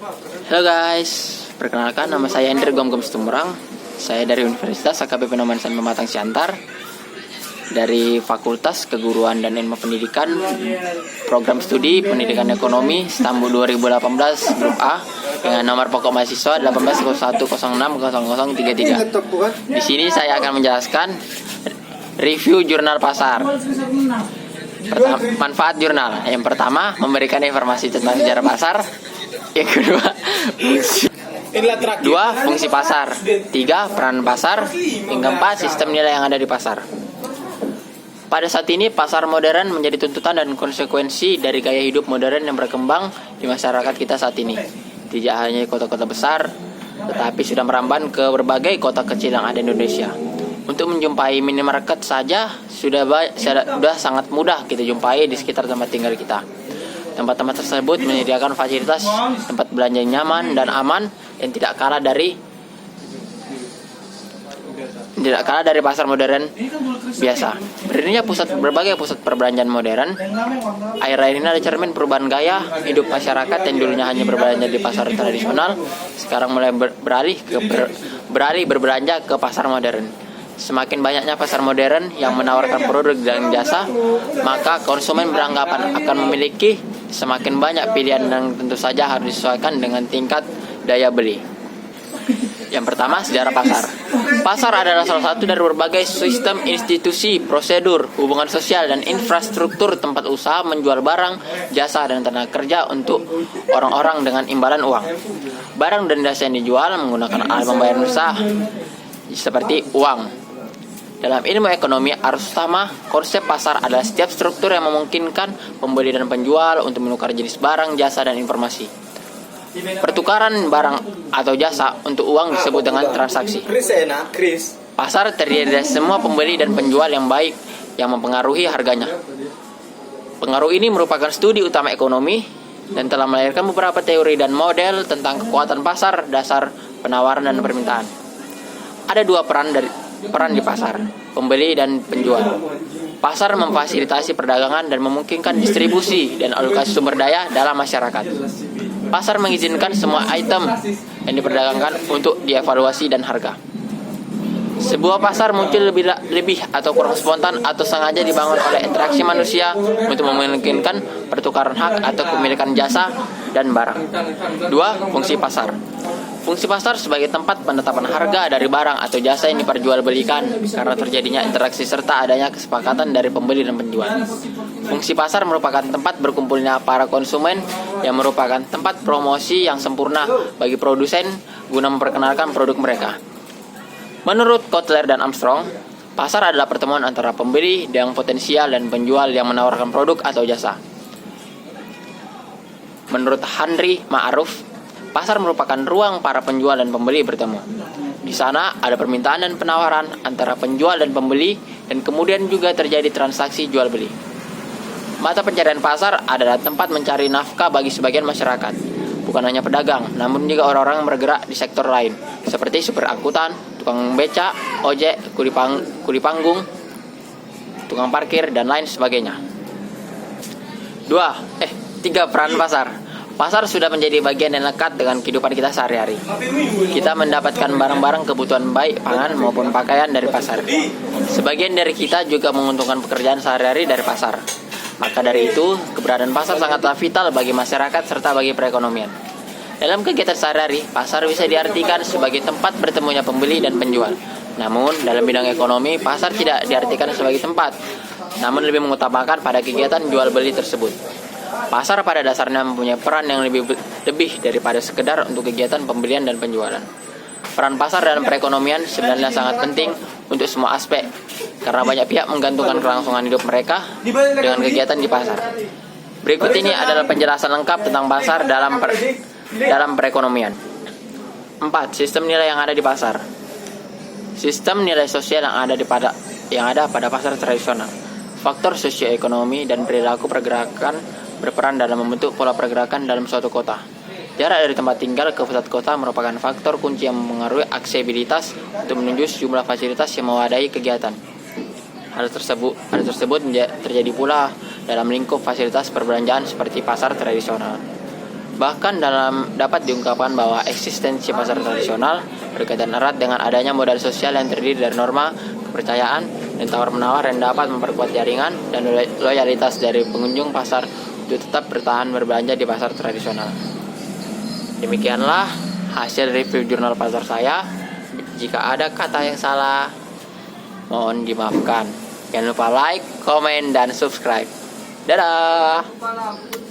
Halo guys, perkenalkan nama saya Hendrik Gomgom Situmorang. Saya dari Universitas AKP Penoman San Pematang Siantar, dari Fakultas Keguruan dan Ilmu Pendidikan, Program Studi Pendidikan Ekonomi Stambul 2018 Grup A dengan nomor pokok mahasiswa 1801060033. Di sini saya akan menjelaskan review jurnal pasar. Manfaat jurnal. Yang pertama, memberikan informasi tentang sejarah pasar. Yang kedua, fungsi pasar. 3, peran pasar. Yang keempat, sistem nilai yang ada di pasar. Pada saat ini, pasar modern menjadi tuntutan dan konsekuensi dari gaya hidup modern yang berkembang di masyarakat kita saat ini. Tidak hanya di kota-kota besar, tetapi sudah merambat ke berbagai kota kecil yang ada di Indonesia. Untuk menjumpai minimarket saja sudah sangat mudah kita jumpai di sekitar tempat tinggal kita. Tempat-tempat tersebut menyediakan fasilitas tempat belanja yang nyaman dan aman yang tidak kalah dari pasar modern biasa. Berdirinya berbagai pusat perbelanjaan modern, akhir-akhir ini ada cermin perubahan gaya hidup masyarakat yang dulunya hanya berbelanja di pasar tradisional, sekarang mulai beralih berbelanja ke pasar modern. Semakin banyaknya pasar modern yang menawarkan produk dan jasa, maka konsumen beranggapan akan memiliki semakin banyak pilihan yang tentu saja harus disesuaikan dengan tingkat daya beli. Yang pertama, sejarah pasar. Pasar adalah salah satu dari berbagai sistem institusi, prosedur, hubungan sosial, dan infrastruktur tempat usaha menjual barang, jasa, dan tenaga kerja untuk orang-orang dengan imbalan uang. Barang dan jasa yang dijual menggunakan alat pembayaran usaha seperti uang. Dalam ilmu ekonomi arus utama, konsep pasar adalah setiap struktur yang memungkinkan pembeli dan penjual untuk menukar jenis barang, jasa, dan informasi. Pertukaran barang atau jasa untuk uang disebut dengan transaksi. Pasar terdiri dari semua pembeli dan penjual yang baik yang mempengaruhi harganya. Pengaruh ini merupakan studi utama ekonomi dan telah melahirkan beberapa teori dan model tentang kekuatan pasar, dasar penawaran dan permintaan. Ada dua peran di pasar, pembeli dan penjual. Pasar memfasilitasi perdagangan dan memungkinkan distribusi dan alokasi sumber daya dalam masyarakat. Pasar mengizinkan semua item yang diperdagangkan untuk dievaluasi dan harga. Sebuah pasar muncul lebih atau kurang spontan atau sengaja dibangun oleh interaksi manusia untuk memungkinkan pertukaran hak atau kepemilikan jasa dan barang. 2. Fungsi pasar. Fungsi pasar sebagai tempat penetapan harga dari barang atau jasa yang diperjualbelikan karena terjadinya interaksi serta adanya kesepakatan dari pembeli dan penjual. Fungsi pasar merupakan tempat berkumpulnya para konsumen yang merupakan tempat promosi yang sempurna bagi produsen guna memperkenalkan produk mereka. Menurut Kotler dan Armstrong, pasar adalah pertemuan antara pembeli yang potensial dan penjual yang menawarkan produk atau jasa. Menurut Henry Ma'aruf, pasar merupakan ruang para penjual dan pembeli bertemu. Di sana ada permintaan dan penawaran antara penjual dan pembeli dan kemudian juga terjadi transaksi jual beli. Mata pencarian pasar adalah tempat mencari nafkah bagi sebagian masyarakat, bukan hanya pedagang, namun juga orang-orang yang bergerak di sektor lain, seperti supir angkutan, tukang beca, ojek, kuli panggung, tukang parkir, dan lain sebagainya. 3. Peran pasar. Pasar sudah menjadi bagian yang lekat dengan kehidupan kita sehari-hari. Kita mendapatkan barang-barang kebutuhan baik pangan maupun pakaian dari pasar. Sebagian dari kita juga menguntungkan pekerjaan sehari-hari dari pasar. Maka dari itu, keberadaan pasar sangatlah vital bagi masyarakat serta bagi perekonomian. Dalam kegiatan sehari-hari, pasar bisa diartikan sebagai tempat bertemunya pembeli dan penjual. Namun, dalam bidang ekonomi, pasar tidak diartikan sebagai tempat, namun lebih mengutamakan pada kegiatan jual beli tersebut. Pasar pada dasarnya mempunyai peran yang lebih daripada sekedar untuk kegiatan pembelian dan penjualan. Peran pasar dalam perekonomian sebenarnya sangat penting untuk semua aspek, karena banyak pihak menggantungkan kelangsungan hidup mereka dengan kegiatan di pasar. Berikut ini adalah penjelasan lengkap tentang pasar dalam perekonomian. 4. Sistem nilai yang ada di pasar. Sistem nilai sosial yang ada pada pasar tradisional. Faktor sosioekonomi dan perilaku pergerakan berperan dalam membentuk pola pergerakan dalam suatu kota. Jarak dari tempat tinggal ke pusat kota merupakan faktor kunci yang mempengaruhi aksesibilitas untuk menuju sejumlah fasilitas yang mewadai kegiatan. Hal tersebut terjadi pula dalam lingkup fasilitas perbelanjaan seperti pasar tradisional. Bahkan dapat diungkapkan bahwa eksistensi pasar tradisional berkaitan erat dengan adanya modal sosial yang terdiri dari norma, kepercayaan, dan tawar-menawar yang dapat memperkuat jaringan dan loyalitas dari pengunjung pasar untuk tetap bertahan berbelanja di pasar tradisional. Demikianlah hasil review jurnal pasar saya. Jika ada kata yang salah, mohon dimaafkan. Jangan lupa like, komen, dan subscribe. Dadah!